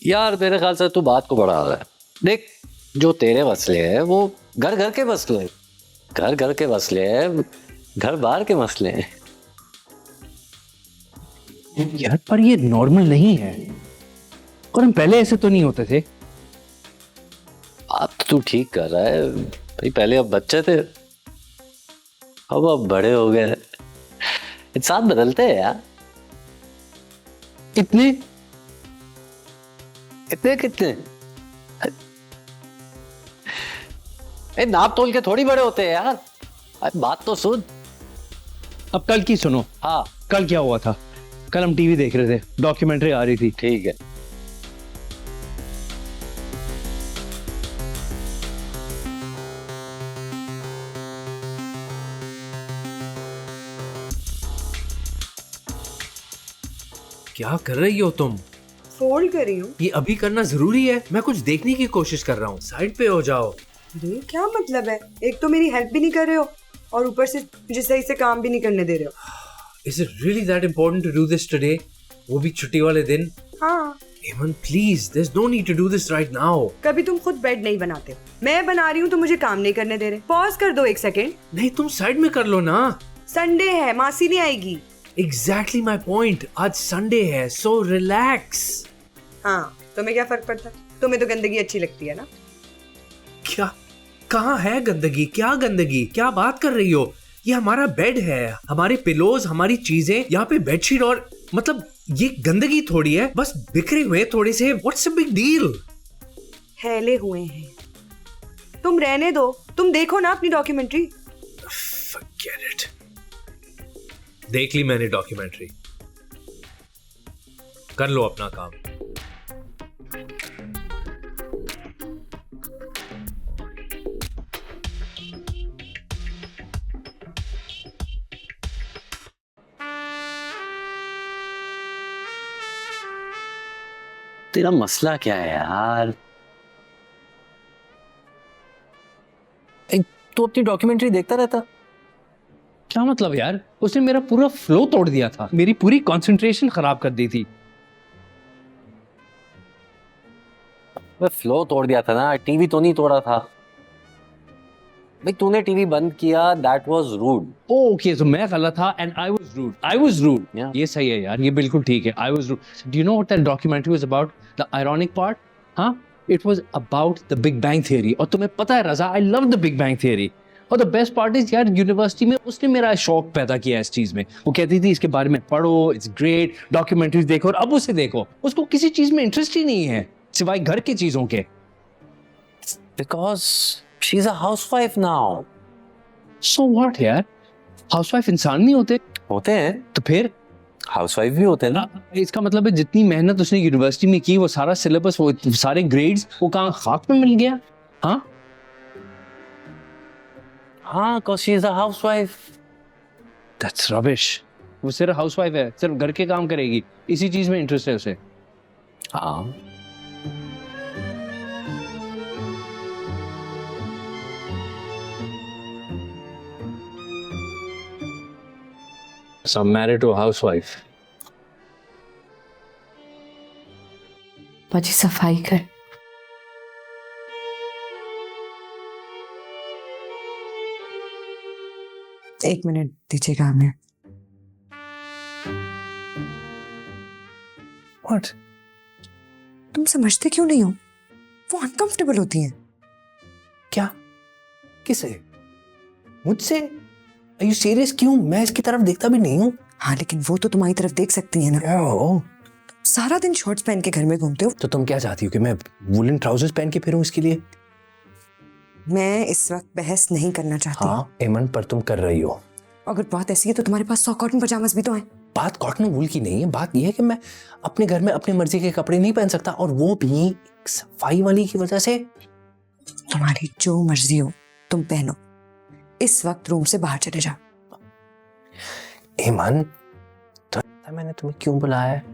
यार मेरे ख्याल से तू बात को बढ़ा रहा है। देख, जो तेरे मसले हैं वो घर घर के मसले हैं, घर घर के मसले हैं, घर बाहर के मसले हैं। यार पर ये नॉर्मल नहीं है, और हम पहले ऐसे तो नहीं होते थे। बात तू ठीक कर रहा है भाई, पहले अब बच्चे थे, अब बड़े हो गए। इंसान बदलते हैं यार। इतने इतने कितने? नाप तोल के थोड़ी बड़े होते हैं यार। अरे बात तो सुन। अब कल की सुनो। हाँ कल क्या हुआ था? कल हम टीवी देख रहे थे, डॉक्यूमेंट्री आ रही थी। ठीक है। क्या कर रही हो तुम? फोल्ड कर रही हूँ। ये अभी करना जरूरी है? मैं कुछ देखने की कोशिश कर रहा हूँ, साइड पे हो जाओ। अरे क्या मतलब है, एक तो मेरी हेल्प भी नहीं कर रहे हो और ऊपर से मुझे सही से काम भी नहीं करने दे रहे हो। Is it really that important to do this today? वो भी छुट्टी वाले दिन? हाँ, Eman, please, there's no need to do this right now. कभी तुम खुद बेड नहीं बनाते हो, मैं बना रही हूँ तो मुझे काम नहीं करने दे रहे। पॉज कर दो एक सेकेंड। नहीं, तुम साइड में कर लो ना। संडे है, मासी नहीं आएगी। Exactly my point. आज संडे है, so relax. हाँ, तुम्हें क्या फर्क पड़ता है? तुम्हें तो गंदगी अच्छी लगती है ना। क्या? कहाँ है गंदगी? क्या गंदगी? क्या बात कर रही हो? ये हमारा बेड है, हमारे पिलोज, हमारी चीजें, यहाँ पे बेडशीट, और मतलब ये गंदगी थोड़ी है, बस बिखरे हुए थोड़े से। What's a big deal? फैले हुए हैं। तुम रहने दो, तुम देखो ना अपनी डॉक्यूमेंट्री। Forget it. देख ली मैंने डॉक्यूमेंट्री। कर लो अपना काम। तेरा मसला क्या है यार? तू अपनी डॉक्यूमेंट्री देखता रहता। क्या मतलब यार? उसने मेरा पूरा फ्लो तोड़ दिया था, मेरी पूरी कंसंट्रेशन खराब कर दी थी। मैं फ्लो तोड़ दिया था ना, टीवी तो नहीं तोड़ा था भाई। तूने टीवी बंद किया, दैट वाज रूड। ओके, तो मैं गलत था and I was rude. Yeah. ये सही है यार, ये बिल्कुल ठीक है। I was rude. Do you know what that documentary was about? The ironic part, हाँ, it was about the Big Bang theory. और तुम्हें पता है Raza, I love the Big Bang theory. और द बेस्ट पार्ट इज यार, university में उसने मेरा शौक पैदा किया इस चीज में। वो कहती थी इसके बारे में पढ़ो, इट्स ग्रेट, डॉक्यूमेंट्रीज देखो। और अब उसे देखो, उसको किसी चीज में इंटरेस्ट ही नहीं है सिवाय घर की चीजों के। Because she is a housewife now. So what यार, हाउसवाइफ इंसान नहीं होते? होते हैं, तो फिर हाउसवाइफ भी होते हैं ना। इसका मतलब है जितनी मेहनत उसने यूनिवर्सिटी में की, वो सारा सिलेबस, वो सारे ग्रेड्स, वो कहाँ खाक में मिल गया? हाँ हाँ, because she is a housewife. That's rubbish. वो सिर्फ हाउसवाइफ है, सिर्फ घर के काम करेगी, इसी चीज में इंटरेस्ट है उसे। हाँ, So I'm married to a housewife. बाजी सफाई कर। एक मिनट दीजिएगा हमें। What? तुम समझते क्यों नहीं हो? वो अनकंफर्टेबल होती हैं। क्या? किसे? मुझसे? Are you serious? क्यों? मैं इसकी तरफ देखता भी नहीं हूँ। हाँ, लेकिन वो तो तुम्हारी तरफ देख सकती है ना। क्या हो? सारा दिन शॉर्ट्स पहन के घर में घूमते हो। तो तुम क्या चाहती हो कि मैं वुलन ट्राउजर्स पहन के फिरूं इसके लिए? मैं इस वक्त बहस नहीं करना चाहती। हाँ एमन, पर तुम कर रही हो। अगर बात ऐसी है तो तुम्हारे पास 100 कॉटन पजामास भी तो हैं। बात कॉटन वूल की नहीं है, बात यह है कि मैं अपने घर में अपनी मर्जी के कपड़े नहीं पहन सकता, और वो भी सफाई वाली की वजह से। तुम्हारी जो मर्जी हो तुम पहनो, इस वक्त रूम से बाहर चले जाओ। एमन, तो मैंने तुम्हें क्यों बुलाया है?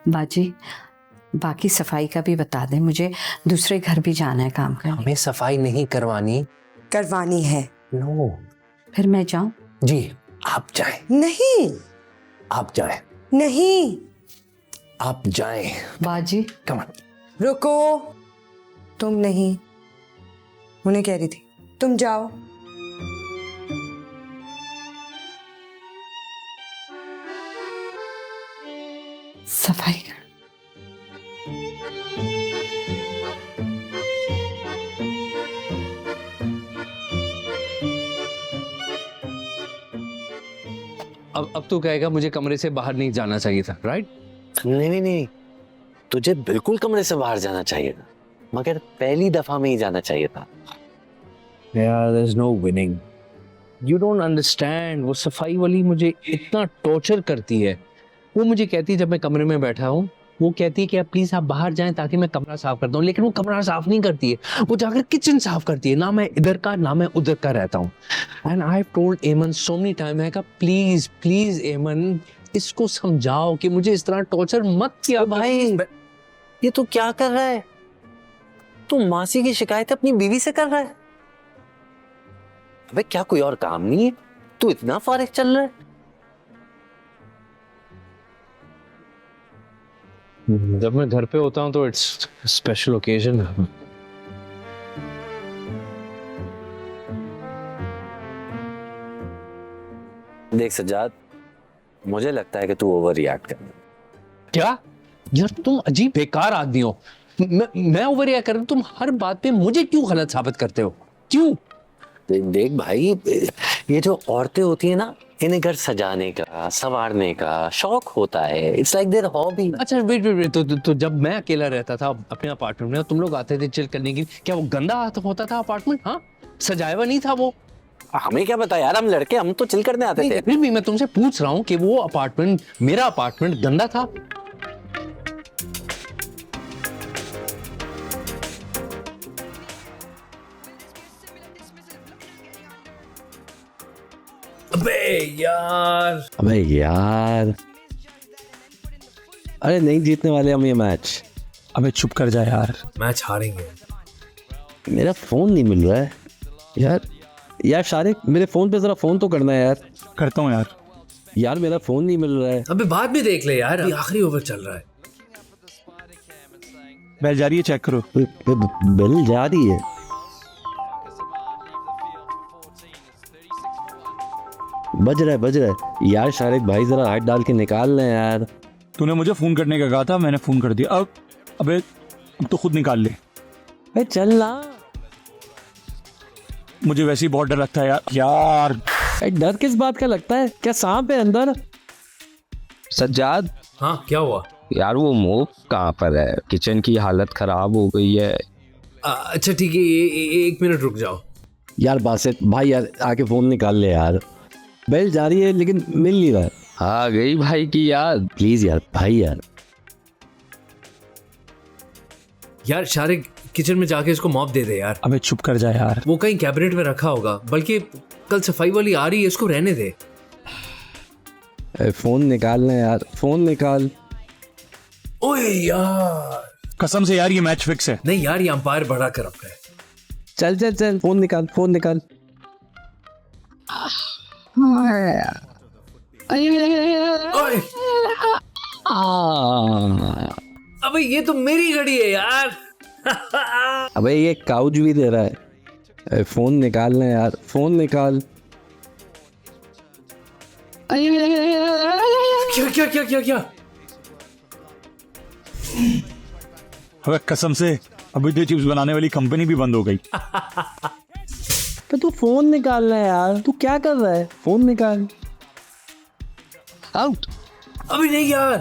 बाजी बाकी सफाई का भी बता दें, मुझे दूसरे घर भी जाना है काम करने। हमें सफाई नहीं करवानी। करवानी है। नो। फिर मैं जाऊं? जी, आप जाएं। नहीं आप जाएं। नहीं, आप जाएं। बाजी कम ऑन। रुको, तुम नहीं, उन्हें कह रही थी तुम जाओ। सफाई कर। अब तू कहेगा मुझे कमरे से बाहर नहीं जाना चाहिए था, राइट? नहीं नहीं नहीं, तुझे बिल्कुल कमरे से बाहर जाना चाहिए था, मगर पहली दफा में ही जाना चाहिए था। यार there is no winning, you don't understand. वो सफाई वाली मुझे इतना टॉर्चर करती है। वो मुझे कहती है जब मैं कमरे में बैठा हूँ, वो कहती है कि आप प्लीज आप बाहर जाएं ताकि मैं कमरा साफ करता हूँ, लेकिन वो कमरा साफ नहीं करती है, वो जाकर किचन साफ करती है। ना मैं इधर का ना मैं उधर का रहता हूँ। एंड आई हैव टोल्ड एमन सो मेनी टाइम, है का प्लीज प्लीज एमन इसको समझाओ कि मुझे इस तरह टॉर्चर मत किया। भाई ये तू क्या कर रहा है? तू मासी की शिकायत अपनी बीवी से कर रहा है? अबे क्या कोई और काम नहीं है? तू इतना फारिग चल रहा है? जब मैं घर पे होता हूँ तो इट्स स्पेशल ओकेजन। देख सज्जाद, मुझे लगता है कि तू ओवर रिएक्ट कर रहा है। क्या यार, तुम अजीब बेकार आदमी हो। मैं ओवर रिएक्ट कर रहा हूँ, तुम हर बात पे मुझे क्यों गलत साबित करते हो? क्यों? देख भाई, ये जो औरतें होती है ना, इन्हें घर सजाने का संवारने का शौक होता है। It's like their hobby. अच्छा वेट वेट वेट, तो जब मैं अकेला रहता था अपने अपार्टमेंट में, तुम लोग आते थे चिल करने के लिए, क्या वो गंदा होता था अपार्टमेंट? हाँ, सजाया हुआ नहीं था वो? हमें क्या पता यार, हम लड़के हम तो चिल करने आते थे। फिर भी मैं तुमसे पूछ रहा हूँ कि वो अपार्टमेंट, मेरा अपार्टमेंट गंदा था? अबे यार, अरे नहीं जीतने वाले हम ये मैच। अबे चुप कर जा यार, मैच हारेंगे। मेरा फोन नहीं मिल रहा है यार। यार शारिक, मेरे फोन पे जरा फोन तो करना है यार। करता हूँ यार। यार मेरा फोन नहीं मिल रहा है। अबे बाद में देख ले यार, अभी आखिरी ओवर चल रहा है। बेल जा रही है, चेक करो। बिल जा रही है? बज रहा है यार। शारिक भाई जरा हाथ डाल के निकाल लें यार। तूने मुझे फोन करने का कहा था, मैंने फोन कर दिया। अब अबे अब तो खुद निकाल ले। अरे चल ना। मुझे वैसे ही बहुत डर लगता है यार। अरे डर किस बात का लगता है? क्या सांप है अंदर? सज्जाद, हाँ क्या हुआ? यार वो मोब कहाँ पर है? किचन की हालत खराब हो गई है। अच्छा ठीक है, एक मिनट रुक जाओ यार। बासित भाई यार, आके फोन निकाल ले यार। बेल जा रही है लेकिन मिल नहीं रहा है। आ गई भाई की याद। प्लीज यार भाई यार। यार शारिक, किचन में जाके इसको मॉप दे दे यार। अबे चुप कर जा यार, वो कहीं कैबिनेट में रखा होगा, बल्कि कल सफाई वाली आ रही है, इसको रहने दे। फोन निकालना यार, फोन निकाल। ओए यार, कसम से यार ये मैच फिक्स है। नहीं यार, ये अंपायर बड़ा करप्ट है। चल चल चल, फोन निकाल, फोन निकाल। ओए, अबे ये तो मेरी घड़ी है यार। अबे ये काउच भी दे रहा है। फोन निकालना यार, फोन निकाल। क्या क्या क्या क्या क्या? अबे कसम से अभी तो चिप्स बनाने वाली कंपनी भी बंद हो गई। तो तू फोन निकालना यार, तू क्या कर रहा है? फोन निकाल। आउट। अभी नहीं यार।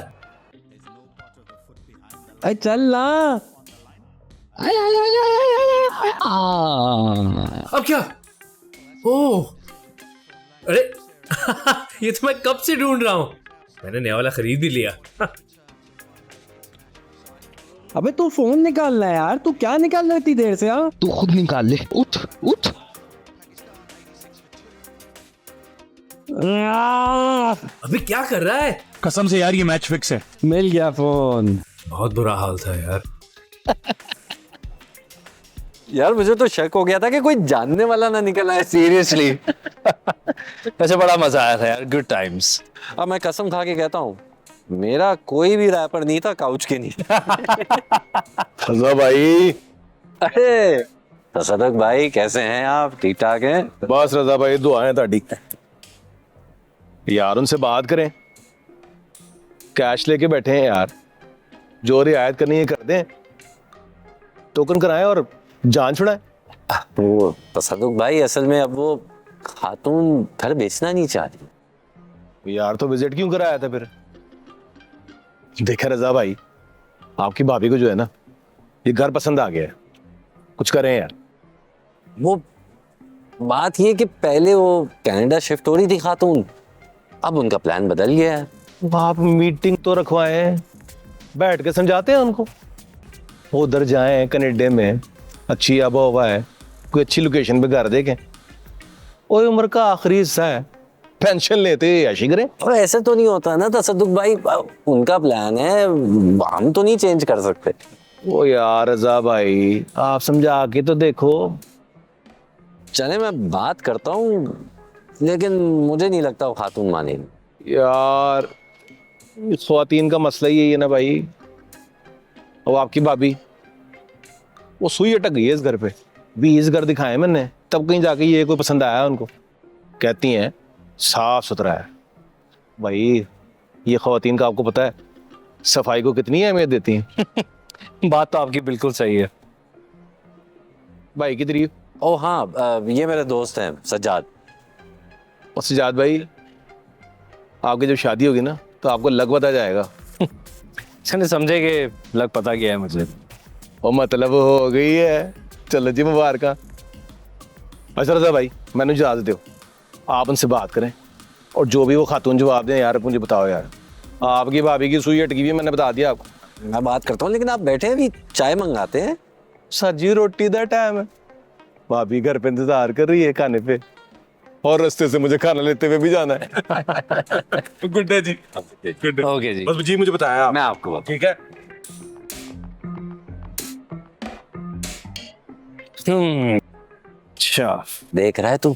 अरे चल ना। अब क्या? ओह अरे ये तो मैं कब से ढूंढ रहा हूं। मैंने नया वाला खरीद भी लिया। अबे तू फोन निकालना है यार, तू क्या निकाल रहा है इतनी देर से? हाँ तू खुद निकाल ले। उठ उठ। अभी क्या कर रहा है? कसम से यार ये मैच फिक्स है। मिल गया फोन। बहुत बुरा हाल था यार। यार मुझे तो शक हो गया था कि कोई जानने वाला ना निकल आए। सीरियसली। वैसे बड़ा मजा आया था यार, गुड टाइम्स। अब मैं कसम खा के कहता हूँ, मेरा कोई भी रैपर नहीं था काउच के नीचे। रजा भाई, अरे तसदक भाई, कैसे हैं आप? ठीक ठाक हैं? बस रजा भाई दुआएं ताड़ी। यार उनसे बात करें, कैश लेके बैठे हैं यार, जो रियायत करनी है कर दें, टोकन कराएं और जान छुड़ाएं। वो तसदक भाई असल में अब वो खातून घर बेचना नहीं चाहती। यार तो विजिट क्यों कराया था फिर? देखा रजा भाई, आपकी भाभी को जो है ना, ये घर पसंद आ गया है, कुछ करें यार। वो बात ये कि पहले वो कनाडा शिफ्ट हो रही थी खातून, अब उनका प्लान बदल गया है। आप मीटिंग तो रखवाएं, बैठ के समझाते हैं उनको। वो उधर जाएं कनाडा में, अच्छी आबो हवा है, कोई अच्छी लोकेशन पे घर देखें। वो उम्र का आखिरी हिस्सा है, पेंशन लेते ऐशी करें। और ऐसे तो नहीं होता ना तसदुक भाई, उनका प्लान है, हम तो नहीं चेंज कर सकते। ओ यार रजा भाई, आप समझा के तो देखो। चले मैं बात करता हूँ, लेकिन मुझे नहीं लगता वो खातून मानेगी। यार ख्वातीन का मसला ही है ना भाई। अब आपकी भाभी वो सुई अटक गई है इस घर पे। 20 घर दिखाए मैंने, तब कहीं जाके ये कोई पसंद आया उनको। कहती हैं साफ सुथरा है। भाई ये ख्वातीन का आपको पता है सफाई को कितनी अहमियत देती हैं। बात तो आपकी बिल्कुल सही है। भाई की तारीफ। ओ हाँ, ये मेरे दोस्त हैं सज्जाद। और सजाद भाई, आपकी जब शादी होगी ना तो आपको लग पता जाएगा। समझे कि लग पता गया है मुझे। और मतलब हो गई है। चलो जी मुबारक। अच्छा रजा भाई, मैंने इजाजत दो, आप उनसे बात करें और जो भी वो खातून जवाब दें यार मुझे बताओ यार। आपकी भाभी की सुई अटकी हुई है, मैंने बता दिया आपको। मैं बात करता हूँ, लेकिन आप बैठे अभी चाय मंगाते हैं। सब्जी रोटी का टाइम है, भाभी घर पे इंतजार कर रही है खाने पे, और रास्ते से मुझे खाना लेते हुए भी जाना है। गुड डे जी। Good day. ओके जी, बस जी मुझे बताया आप। मैं आपको बता। ठीक है। अच्छा देख रहा है तू,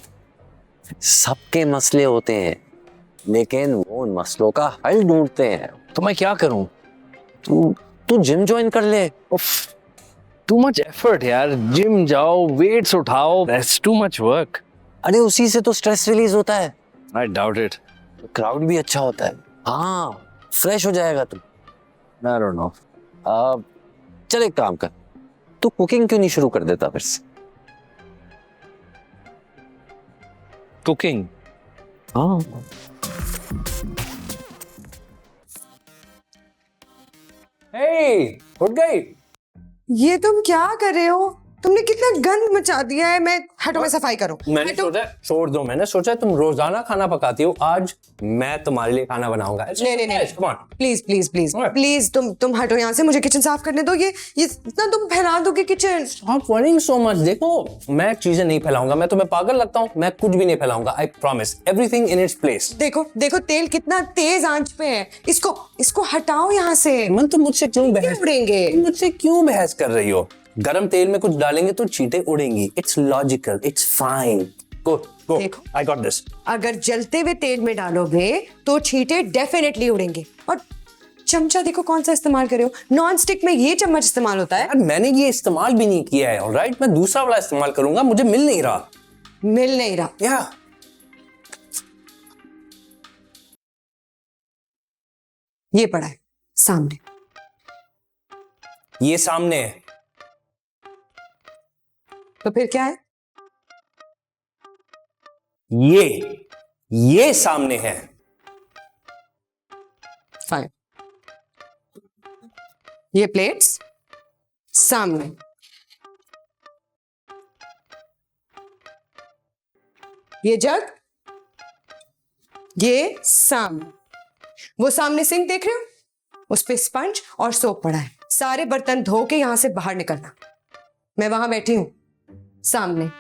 सबके मसले होते हैं, लेकिन वो उन मसलों का हल ढूंढते हैं। तो मैं क्या करूं? तू तू जिम ज्वाइन कर ले। टू मच एफर्ट यार, जिम जाओ, वेट्स उठाओ, दैट्स टू मच वर्क। अरे उसी से तो स्ट्रेस रिलीज होता है, आई डाउट इट। क्राउड भी अच्छा होता है। हाँ, फ्रेश हो जाएगा तू। I don't know. चल एक काम कर, तू कुकिंग क्यों नहीं शुरू कर देता फिर से? कुकिंग? हाँ, हे, उठ गई? ये तुम क्या कर रहे हो? तुमने कितना गंद मचा दिया है। मैं हटो, मैं सफाई करो। मैंने हटो। सोचा छोड़ दो, मैंने सोचा तुम रोजाना खाना पकाती हो, आज मैं तुम्हारे लिए खाना बनाऊंगा। नहीं नहीं नहीं, Come on. Please please please What? Please, तुम हटो यहाँ से, मुझे किचन साफ करने दो। ये इतना तुम फैला दोगे kitchen. Stop worrying so much। देखो, मैं चीजें नहीं फैलाऊंगा, मैं तुम्हें पागल लगता हूँ? मैं कुछ भी नहीं फैलाऊंगा, I promise। Everything in its place। देखो देखो, तेल कितना तेज आंच पे है। इसको हटाओ यहाँ से। मन तुम मुझसे क्यों बहस उड़ेंगे। तुम मुझसे क्यों बहस कर रही हो? गरम तेल में कुछ डालेंगे तो चींटे उड़ेंगी। It's logical, it's fine. Go go, देखो। I got this. अगर जलते हुए तेल में डालोगे तो छींटे डेफिनेटली उड़ेंगे। और चमचा देखो कौन सा इस्तेमाल कर रहे हो। नॉन स्टिक में ये चम्मच इस्तेमाल होता है। यार मैंने ये इस्तेमाल भी नहीं किया है, ऑलराइट? मैं दूसरा वाला इस्तेमाल करूंगा, मुझे मिल नहीं रहा। मिल नहीं रहा। या ये पड़ा है सामने। ये सामने है। तो फिर क्या है? ये सामने है। फाइन। ये प्लेट्स सामने। ये जग, ये सामने। वो सामने सिंक देख रहे हो, उस पे स्पंज और सोप पड़ा है। सारे बर्तन धो के यहां से बाहर निकलना। मैं वहां बैठी हूं सामने।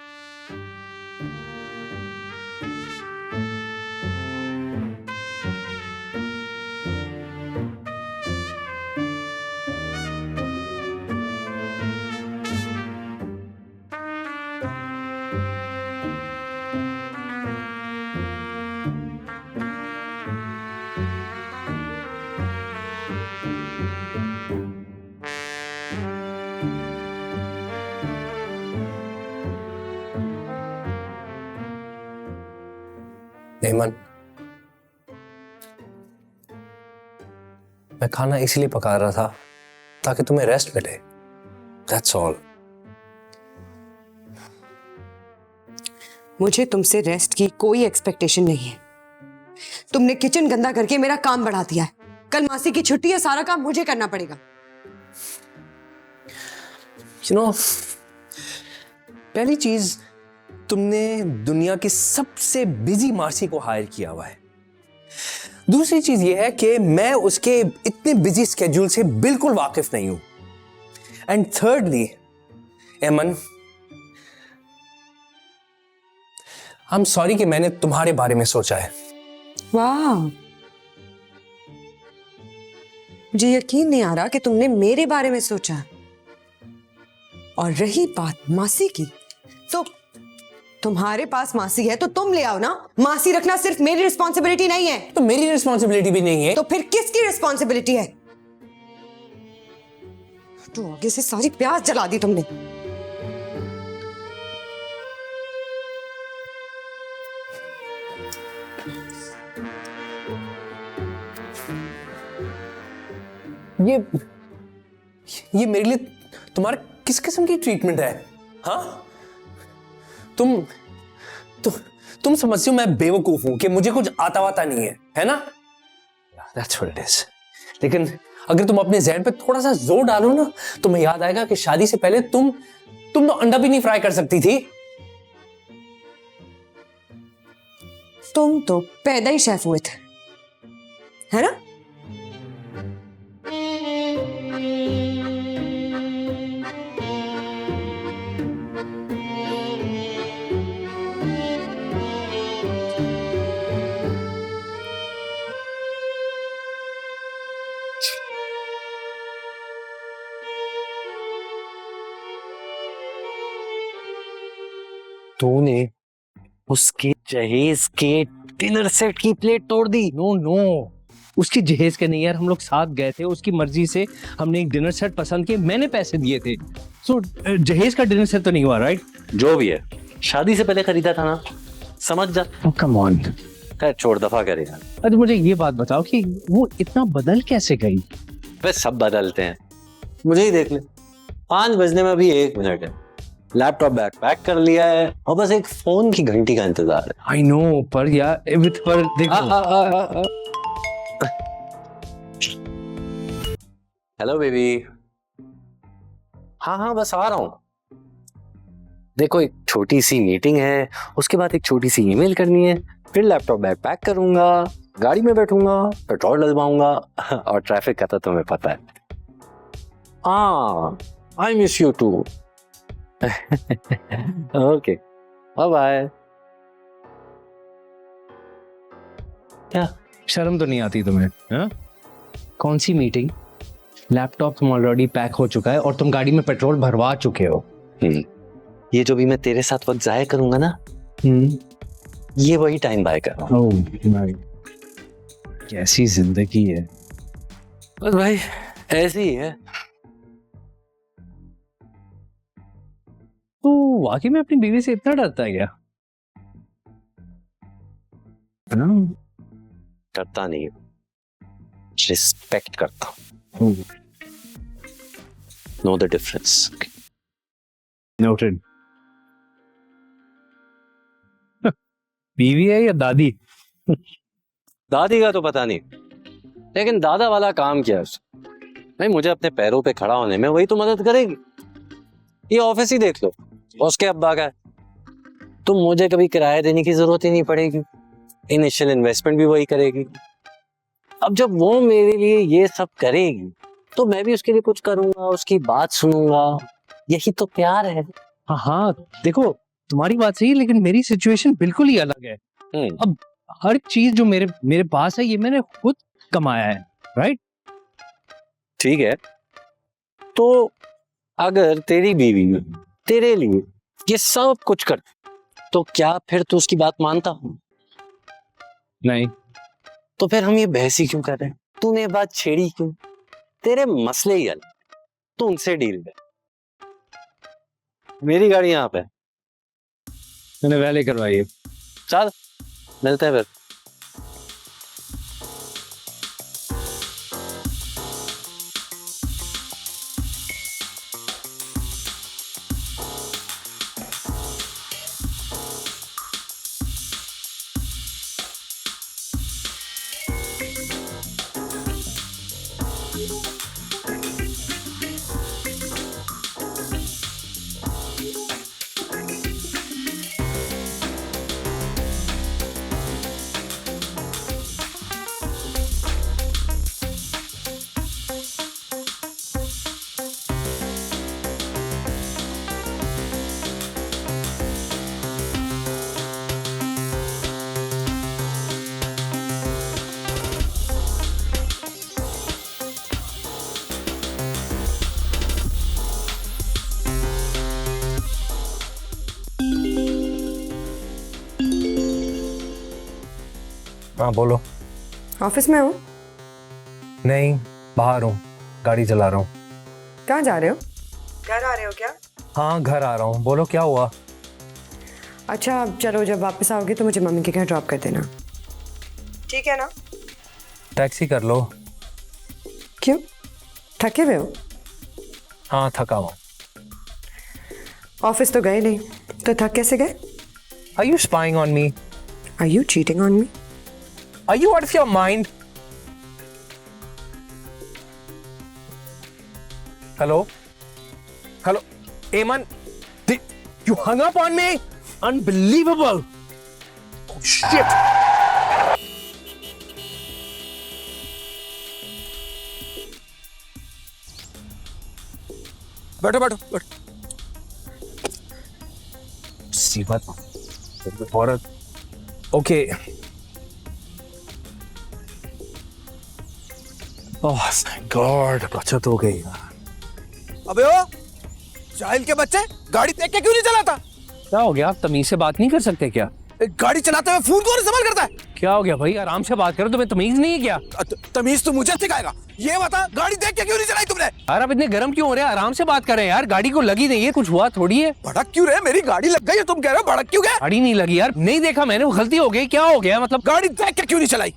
एमन, मैं खाना इसलिए पका रहा था ताकि तुम्हें रेस्ट मिले, दैट्स ऑल। मुझे तुमसे रेस्ट की कोई एक्सपेक्टेशन नहीं है। तुमने किचन गंदा करके मेरा काम बढ़ा दिया है। कल मासी की छुट्टी है, सारा काम मुझे करना पड़ेगा। यू नो, पहली चीज, तुमने दुनिया की सबसे बिजी मासी को हायर किया हुआ है। दूसरी चीज यह है कि मैं उसके इतने बिजी स्केड्यूल से बिल्कुल वाकिफ नहीं हूं। एंड थर्डली, एमन, आई एम सॉरी कि मैंने तुम्हारे बारे में सोचा है। वाह, मुझे यकीन नहीं आ रहा कि तुमने मेरे बारे में सोचा। और रही बात मासी की, तो तुम्हारे पास मासी है तो तुम ले आओ ना। मासी रखना सिर्फ मेरी रिस्पॉन्सिबिलिटी नहीं है। तो मेरी रिस्पॉन्सिबिलिटी भी नहीं है। तो फिर किसकी रिस्पॉन्सिबिलिटी है? तो आगे से सारी प्यास जला दी तुमने। ये मेरे लिए तुम्हारा किस किस्म की ट्रीटमेंट है? हाँ, तुम समझते हो मैं बेवकूफ हूं कि मुझे कुछ आता वाता नहीं है ना? That's what it is. लेकिन अगर तुम अपने ज़हन पे थोड़ा सा जोर डालो ना, तुम्हें याद आएगा कि शादी से पहले तुम तो अंडा भी नहीं फ्राई कर सकती थी। तुम तो पैदा ही शेफ हुए थे, है ना? तूने उसके जहेज के डिनर सेट की प्लेट तोड़ दी। नो नो, उसकी जहेज के नहीं यार, हम लोग साथ गए थे, उसकी मर्जी से हमने एक डिनर सेट पसंद किए, मैंने पैसे दिए थे। सो जहेज का डिनर सेट तो नहीं हुआ, राइट? जो भी है, शादी से पहले खरीदा था ना, समझ जा। कम ऑन, खैर छोड़, दफा करे यार। अरे मुझे ये बात बताओ कि वो इतना बदल कैसे गई? वे सब बदलते हैं, मुझे ही देख ले। 5 बजने में भी 1 मिनट है, लैपटॉप बैग पैक कर लिया है और बस एक फोन की घंटी का इंतजार है। आई नो, पर यार पर देखो। Hello baby. हाँ बस आ रहा हूँ। देखो, एक छोटी सी मीटिंग है, उसके बाद एक छोटी सी ईमेल करनी है, फिर लैपटॉप बैग पैक करूंगा, गाड़ी में बैठूंगा, पेट्रोल डलवाऊंगा और ट्रैफिक का तो तुम्हें पता है। हाँ, I miss you too. Okay, bye bye. क्या शर्म तो नहीं आती तुम्हें? हाँ, कौन सी मीटिंग? लैपटॉप तुम ऑलरेडी पैक हो चुका है और तुम गाड़ी में पेट्रोल भरवा चुके हो। ये जो भी मैं तेरे साथ वक्त जाया करूंगा ना, ये वही टाइम बाय कर रहा हूँ। कैसी जिंदगी है बस भाई, ऐसी ही है। तो वाकई में अपनी बीवी से इतना डरता है क्या? डरता नहीं, रिस्पेक्ट करता हूँ। Know the difference. नोटेड। बीवी है या दादी? दादी का तो पता नहीं, लेकिन दादा वाला काम किया उसने। नहीं, मुझे अपने पैरों पे खड़ा होने में वही तो मदद करेगी। ये ऑफिस ही देख लो, उसके अब्बा का है, तो मुझे कभी किराया देने की जरूरत ही नहीं पड़ेगी। इनिशियल इन्वेस्टमेंट भी वही करेगी। अब जब वो मेरे लिए ये सब करेगी तो मैं भी उसके लिए कुछ करूंगा, उसकी बात सुनूंगा। यही तो प्यार है। हाँ, देखो तुम्हारी बात सही है, लेकिन मेरी सिचुएशन बिल्कुल ही अलग है। अब हर चीज जो मेरे पास है, ये मैंने खुद कमाया है, राइट? ठीक है, तो अगर तेरी बीवी तेरे लिए ये सब कुछ कर, तो क्या फिर तू उसकी बात मानता? नहीं। तो फिर हम ये बहस ही क्यों कर रहे हैं? तूने बात छेड़ी क्यों? तेरे मसले ही अलग, तू उनसे डील कर। मेरी गाड़ी यहाँ पे, मैंने वैले करवाई है। चल मिलते हैं फिर। हाँ बोलो। ऑफिस में हो? नहीं, बाहर हूँ, गाड़ी चला रहा हूँ। कहाँ जा रहे हो? घर आ रहे हो क्या? हाँ घर आ रहा हूँ, बोलो क्या हुआ? अच्छा चलो, जब वापस आओगे तो मुझे मम्मी के घर ड्रॉप कर देना, ठीक है ना? टैक्सी कर लो। क्यों, थके हुए हो? हाँ थका हुआ। ऑफिस तो गए नहीं तो थक कैसे गए? Are you spying on me? Are you cheating on me? Are you out of your mind? Hello? Hello? Eamon? You hung up on me? Unbelievable! Oh shit! बैठो बैठो बैठो। सीमत औरत। ओके। ओह थैंक गॉड, बचत हो गई यार। अबे ओ जाहिल के बच्चे, गाड़ी देख के क्यों नहीं चलाता? क्या हो गया, आप तमीज से बात नहीं कर सकते क्या? गाड़ी चलाते हुए फोन कौन इस्तेमाल करता है? क्या हो गया भाई, आराम से बात करो, तुम्हें तमीज नहीं है क्या? तमीज तो मुझे सिखाएगा। ये बता, गाड़ी देख के क्यों नहीं चलाई तुमने? यार आप इतने गर्म क्यों हो रहे हैं, आराम से बात करें यार, गाड़ी को लगी नहीं है, कुछ हुआ थोड़ी है। भड़क क्यों रहे? मेरी गाड़ी लग गई है, तुम कह रहे हो भड़क क्यों गए? गाड़ी नहीं लगी यार, नहीं देखा मैंने, वो गलती हो गई, क्या हो गया मतलब? गाड़ी देख के क्यों नहीं चलाई?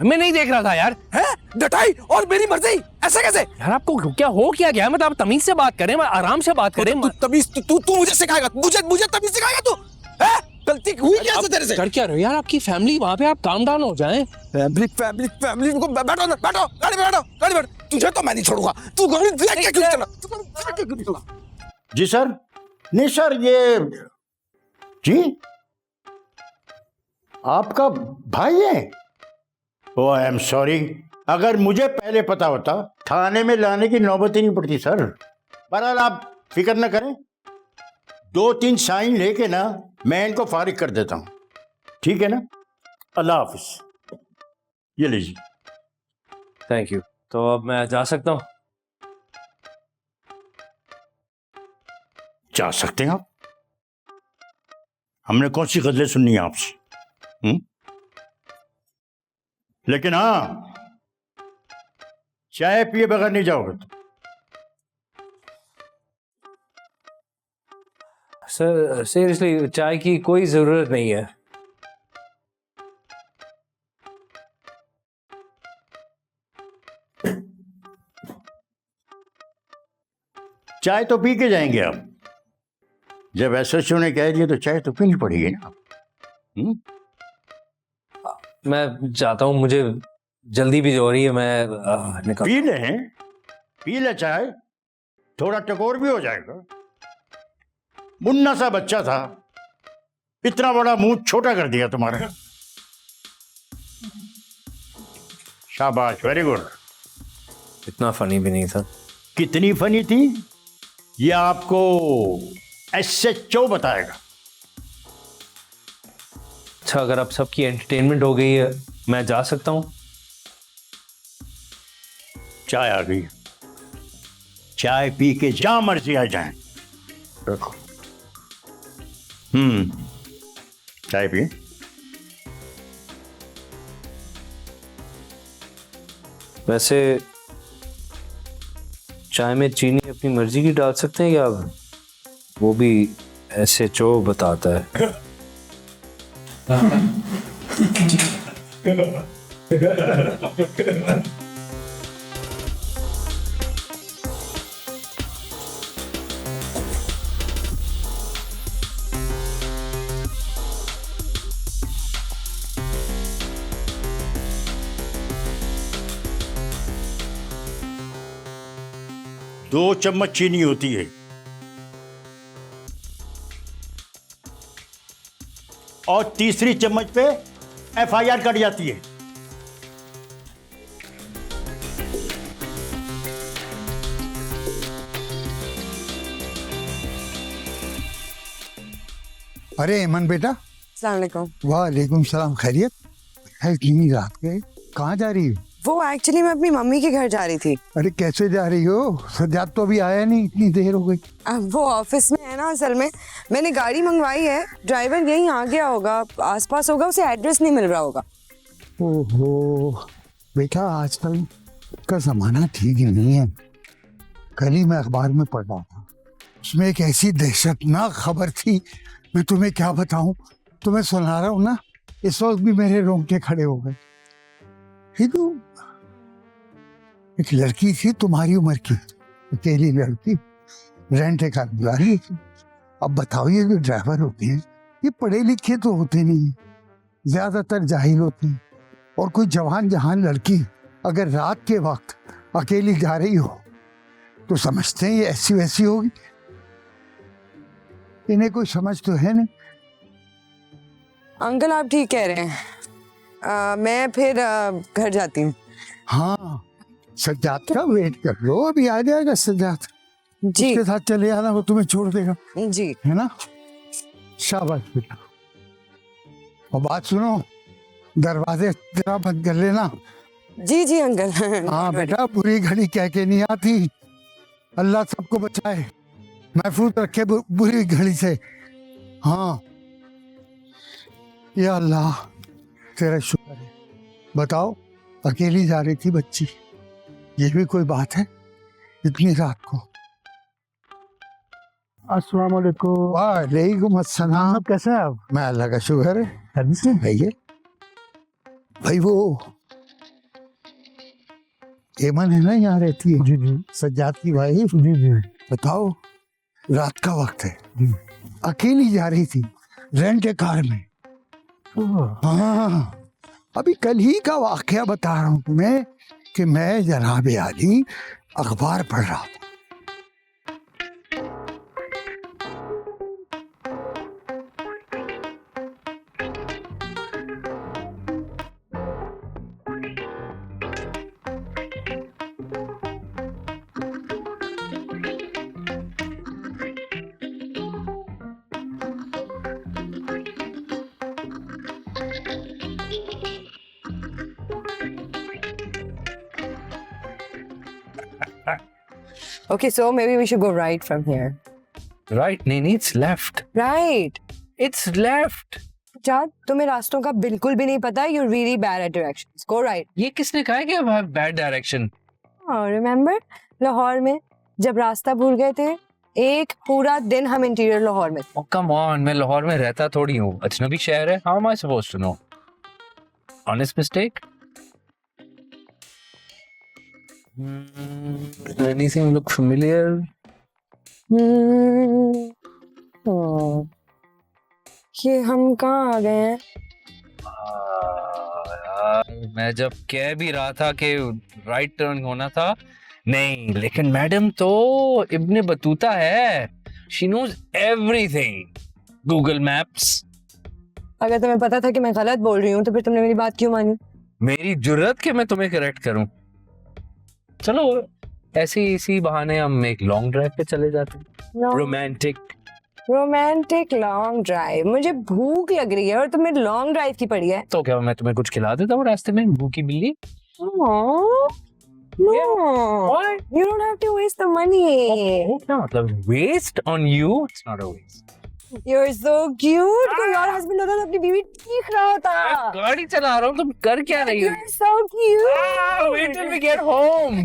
मैं नहीं देख रहा था यार। है डटाई और मेरी मर्जी, ऐसे कैसे? यार आपको क्या हो क्या गया, मतलब आप तमीज से बात करें, आराम से बात करें। तमीज तू मुझे सिखाएगा? मुझे तमीज सिखाएगा तू? है गलती हुई क्या तेरे से? कर क्या रहे हो यार, आपकी फैमिली वहाँ पे, आप काम डाउन हो जाएं। फैमिली को बैठो ना, बैठो गाड़ी में, गाड़ी में। तुझे तो मैं नहीं छोड़ूंगा। तू गाड़ी देख के क्यों चला? तू गाड़ी देख के क्यों नहीं चला? जी सर। नहीं सर, ये जी आपका भाई है? ओ आई एम सॉरी, अगर मुझे पहले पता होता थाने में लाने की नौबत ही नहीं पड़ती सर। बहरहाल आप फिक्र न करें, 2-3 साइन लेके ना मैं इनको फारिग कर देता हूँ, ठीक है ना? अल्लाह हाफिज। ये लीजिए। Thank you. तो अब मैं जा सकता हूँ? जा सकते हैं आप। हमने कौन सी गजलें सुननी है आपसे? लेकिन हाँ, चाय पिए बगैर नहीं जाओगे तुम। सर सीरियसली चाय की कोई जरूरत नहीं है। चाय तो पी के जाएंगे आप। जब एसएचओ ने कह दिया तो चाय तो पीनी पड़ेगी ना। मैं जाता हूँ, मुझे जल्दी भी हो रही है, मैं निकल। पी ले चाय, थोड़ा टकोर भी हो जाएगा। मुन्ना सा बच्चा था, इतना बड़ा मुंह छोटा कर दिया तुम्हारा। शाबाश, वेरी गुड। इतना फनी भी नहीं था। कितनी फनी थी ये आपको एसएचओ बताएगा। अच्छा, अगर अब सबकी एंटरटेनमेंट हो गई है, मैं जा सकता हूँ? चाय आ गई, चाय पी के जहां मर्जी आ जाएं। रखो। चाय पिए। वैसे चाय में चीनी अपनी मर्जी की डाल सकते हैं क्या आप? वो भी एसएचओ बताता है। दो चम्मच चीनी होती है और तीसरी चम्मच पे एफआईआर कट जाती है। अरे एमन बेटा। अस्सलाम वालेकुम। वालेकुम सलाम, खैरियत है? इतनी रात के कहाँ जा रही हो? वो एक्चुअली मैं अपनी मम्मी के घर जा रही थी। अरे कैसे जा रही हो? सज्जाद तो अभी आया नहीं, इतनी देर हो गई। अब वो ऑफिस में है ना, असल में मैंने गाड़ी मंगवाई है, ड्राइवर यहीं आ गया होगा, आसपास होगा, उसे एड्रेस नहीं मिल रहा होगा। ओहो बेटा, आजकल का जमाना ठीक नहीं है। कल ही मैं अखबार में पढ़ रहा था, उसमें एक ऐसी दहशतनाक खबर थी, मैं तुम्हें क्या बताऊं। तुम्हें सुना रहा हूं ना, इस वक्त भी मेरे रोंगटे खड़े हो गए। ये तो एक लड़की थी तुम्हारी उम्र की, अकेली लड़की, रेंट कार बुला रही थी। अब बताओ, ये जो ड्राइवर होते हैं ये पढ़े लिखे तो होते नहीं, ज्यादातर जाहिल होते हैं। और कोई जवान जहान लड़की अगर रात के वक्त अकेली जा रही हो तो समझते हैं ये ऐसी वैसी होगी। इन्हें कोई समझ तो है नहीं। अंकल आप ठीक कह रहे हैं। मैं फिर घर जाती हूँ। हाँ, सज्जाद का वेट कर लो, अभी आ जाएगा सज्जाद। जी उसके साथ चले आना, वो तुम्हें छोड़ देगा, जी। है ना। शाबाश बेटा। और बात सुनो, दरवाजे जरा बंद कर लेना। जी जी अंकल। हाँ बेटा, बुरी घड़ी कह के नहीं आती। अल्लाह सबको बचाए, महफूज रखे बुरी घड़ी से। हाँ, या अल्लाह तेरा शुक्र है। बताओ, अकेली जा रही थी बच्ची, ये भी कोई बात है इतनी रात को। अस्सलाम वालेकुम। वालेकुम अस्सलाम। आप कैसे हैं आप? मैं अल्लाह का शुक्र है। भैया भाई, वो एमन है ना, यहाँ रहती है। जी जी सज्जाद की भाई। जी जी। बताओ, रात का वक्त है, अकेली जा रही थी रेंट कार में। हाँ, अभी कल ही का वाकया बता रहा हूँ तुम्हें कि मैं जनाब आली अखबार पढ़ रहा था। Okay, so maybe we should go right from here. Right, नहीं, it's left. Right. It's left. जाद, तुम्हें रास्तों का बिल्कुल भी नहीं पता। You're really bad at directions. Go right. ये किसने कहा कि अब बैड डायरेक्शन? Remember लाहौर में जब रास्ता भूल गए थे, एक पूरा दिन हम इंटीरियर लाहौर में। Oh come on, मैं लाहौर में रहता थोड़ी हूँ, अजनबी शहर है। How am I supposed to know? Honest mistake? Anything look familiar? ये हम कहाँ आ गए हैं? यार, मैं जब कह भी रहा था कि राइट टर्न होना था, नहीं, लेकिन मैडम तो इब्ने बतूता है। She knows everything. Google Maps. अगर तुम्हें पता था कि मैं गलत बोल रही हूँ तो फिर तुमने मेरी बात क्यों मानी? मेरी जुर्रत कि मैं तुम्हें करेक्ट करूं। चलो, ऐसे इसी बहाने हम एक लॉन्ग ड्राइव पे चले जाते हैं। Romantic long drive? मुझे भूख लग रही है और तुम्हें लॉन्ग ड्राइव की पड़ी है। तो क्या मैं तुम्हें कुछ खिला देता हूँ रास्ते में, भूखी बिल्ली? No, you don't have to waste the money. क्या मतलब waste on you? It's not a waste. You're so cute. कोई और हस्बैंड होता तो अपनी बीवी चीख रहा होता। मैं गाड़ी चला रहा हूँ, तुम कर क्या रही हो? You're so cute. Wait till we get home.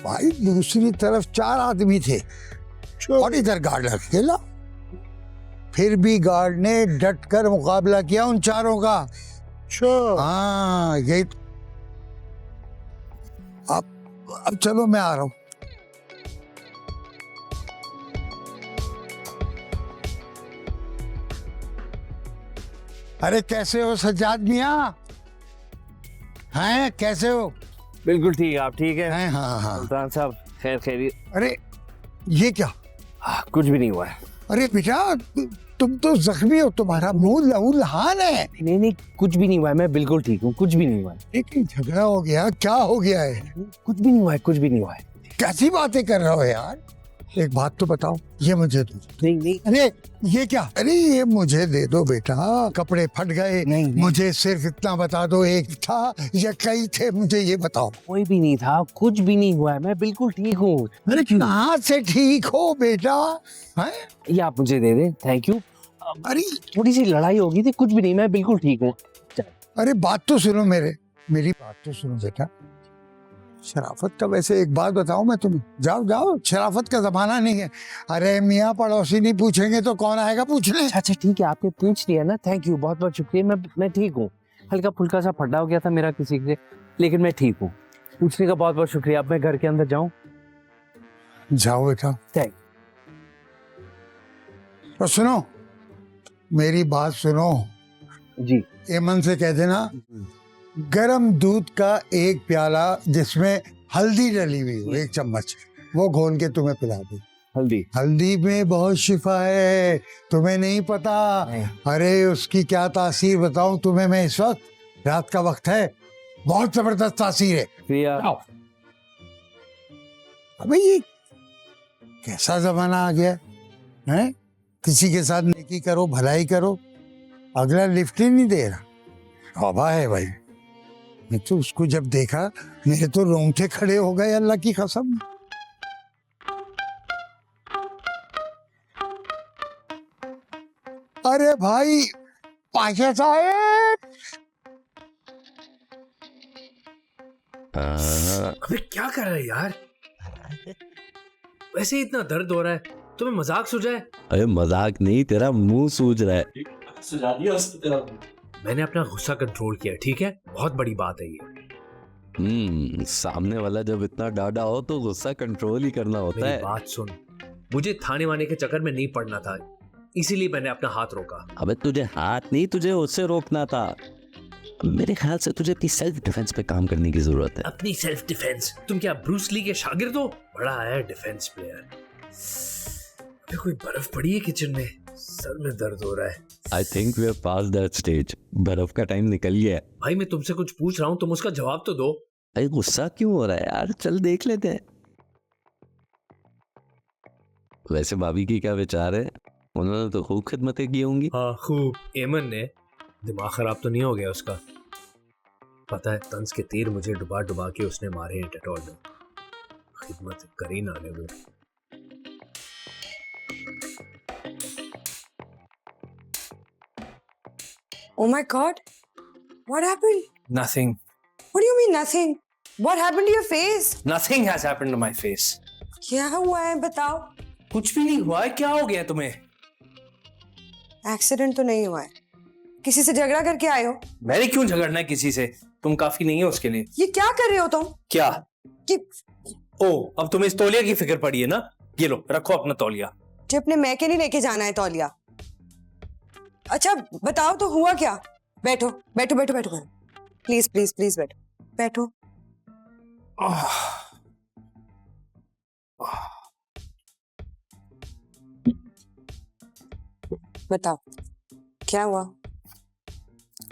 भाई दूसरी तरफ 4 आदमी थे और इधर गार्ड अकेला। फिर भी गार्ड ने डट कर मुकाबला किया उन चारों का। हाँ, यही अब चलो, मैं आ रहा हूं। अरे कैसे हो सज्जाद मियां? हैं, कैसे हो? बिल्कुल ठीक है। आप ठीक है? हैं, हाँ हाँ। सुल्तान साहब, खैर खैरियत? अरे ये क्या? कुछ भी नहीं हुआ है। अरे बेटा, तुम तो जख्मी हो, तुम्हारा मुंह लहूलहान है। नहीं नहीं, कुछ भी नहीं हुआ है, मैं बिल्कुल ठीक हूँ, कुछ भी नहीं हुआ है। लेकिन झगड़ा हो गया, क्या हो गया है? कुछ भी नहीं हुआ है, कुछ भी नहीं हुआ है। कैसी बातें कर रहे हो यार? एक बात तो बताओ, ये मुझे दो। नहीं नहीं अरे ये क्या, अरे ये मुझे दे दो बेटा, कपड़े फट गए। नहीं। मुझे सिर्फ इतना बता दो, एक था या कई थे, मुझे ये बताओ। कोई भी नहीं था, कुछ भी नहीं हुआ है, मैं बिल्कुल ठीक हूँ। अरे कहाँ से ठीक हो बेटा, हैं? ये आप मुझे दे दें, थैंक यू। अरे थोड़ी सी लड़ाई हो गई थी, कुछ भी नहीं, मैं बिल्कुल ठीक हूँ। अरे बात तो सुनो, मेरी बात तो सुनो बेटा। शराफत का वैसे एक बात बताऊं मैं तुम्हें, जाओ जाओ, शराफत का जमाना नहीं है। अरे मियाँ पड़ोसी नहीं पूछेंगे तो कौन आएगा पूछने। अच्छा ठीक है, आपने पूछ लिया ना, थैंक यू, बहुत बहुत शुक्रिया। मैं ठीक हूँ, हल्का फुल्का सा फटा हो गया था मेरा किसी से, लेकिन मैं ठीक हूँ। पूछने का बहुत बहुत शुक्रिया। अब मैं घर के अंदर जाऊँ? जाओ बेटा। थैंक। और सुनो, मेरी बात सुनो जी। एमन से कह देना गरम दूध का एक प्याला जिसमें हल्दी डली हुई हो, 1 चम्मच, वो घोल के तुम्हें पिला दे। हल्दी में बहुत शिफा है, तुम्हें नहीं पता। अरे उसकी क्या तासीर बताऊं तुम्हें मैं इस वक्त, रात का वक्त है, बहुत जबरदस्त तासीर है। आओ। अबे ये कैसा जमाना आ गया है? किसी के साथ नेकी करो, भलाई करो, अगला लिफ्ट ही नहीं दे रहा। तौबा है भाई। मैं तो उसको जब देखा मेरे तो रोंगटे खड़े हो गए, अल्लाह की कसम। अरे भाई पाशा साहब, अबे क्या कर रहे हैं यार? वैसे ही इतना दर्द हो रहा है, तुम्हें मजाक सूझा है? अरे मजाक नहीं, तेरा मुंह सूज रहा है। सुझा दिया उसको तेरा। मैंने अपना गुस्सा कंट्रोल किया, ठीक है? बहुत बड़ी बात है ये। सामने वाला जब इतना डाढ़ा हो तो गुस्सा कंट्रोल ही करना होता मेरी है। बात सुन, मुझे थाने वाने के चक्कर में नहीं पड़ना था, इसीलिए मैंने अपना हाथ रोका। अबे तुझे हाथ नहीं, तुझे उससे रोकना था। मेरे ख्याल से तुझे अपनी सेल्फ डिफेंस पे काम करने की जरूरत है। अपनी सेल्फ डिफेंस? तुम क्या ब्रूस ली के शागिर्द हो? बड़ा है डिफेंस प्लेयर। अबे कोई बर्फ पड़ी है किचन में, सर में दर्द हो रहा है। I think we have pass that stage. बर्फ का टाइम निकल गया है। भाई मैं तुमसे कुछ पूछ रहा हूँ, तुम उसका जवाब तो दो। अरे गुस्सा क्यों हो रहा है यार, चल देख लेते हैं। वैसे भाभी की क्या विचार है? उन्होंने तो खूब खिदमतें की होंगी। हाँ खूब। एमन ने, दिमाग खराब तो नहीं हो गया उसका? पता है तंज के तीर मुझे डुबा डुबा के उसने मारे हैं डेटॉल में। खिदमत करी ना ले। Oh my God, what happened? Nothing. What do you mean nothing? What happened to your face? Nothing has happened to my face. क्या हुआ है बताओ? कुछ भी नहीं हुआ है, क्या हो गया तुम्हें? एक्सीडेंट तो नहीं हुआ है, किसी से झगड़ा करके आए हो? मैंने क्यों झगड़ना है किसी से? तुम काफी नहीं हो उसके लिए। ये क्या कर रहे हो तुम? क्या? कि ओ, अब तुम्हें इस तौलिया की फिक्र पड़ी है ना? ये लो, रखो अपना तौलिया। जो अपने मैके नहीं लेके जाना है तौलिया। अच्छा बताओ तो हुआ क्या? बैठो बैठो बैठो बैठो, प्लीज प्लीज प्लीज बैठो बैठो। बताओ क्या हुआ?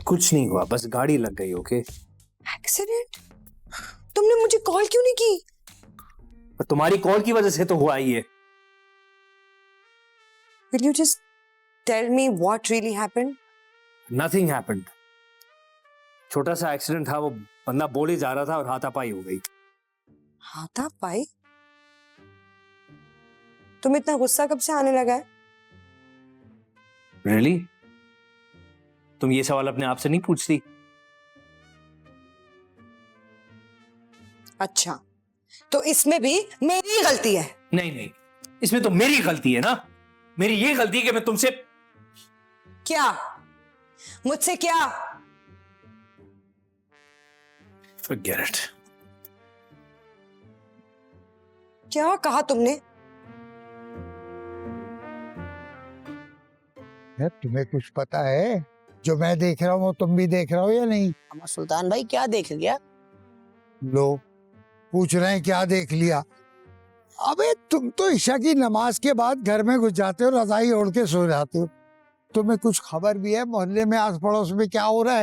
कुछ नहीं हुआ, बस गाड़ी लग गई। ओके। एक्सीडेंट? तुमने मुझे कॉल क्यों नहीं की? पर तुम्हारी कॉल की वजह से तो हुआ ही है। Will you just tell me what really happened? Nothing happened. छोटा सा एक्सीडेंट था, वो बंदा बोल ही जा रहा था और हाथापाई हो गई। हाथापाई? तुम इतना गुस्सा कब से आने लगा है? Really? तुम ये सवाल अपने आप से नहीं पूछती? अच्छा, तो इसमें भी मेरी गलती है? नहीं नहीं, इसमें तो मेरी गलती है ना। मेरी ये गलती है कि मैं तुमसे। क्या? मुझसे क्या? Forget it. क्या कहा तुमने? यार तुम्हें कुछ पता है? जो मैं देख रहा हूँ वो तुम भी देख रहे हो या नहीं? अम्मा सुल्तान भाई क्या देख गया? लो पूछ रहे हैं क्या देख लिया। अबे तुम तो ईशा की नमाज के बाद घर में घुस जाते हो, रजाई ओढ़ के सो जाते हो। तुम्हें कुछ खबर भी है मोहल्ले में आस पड़ोस में क्या हो रहा है?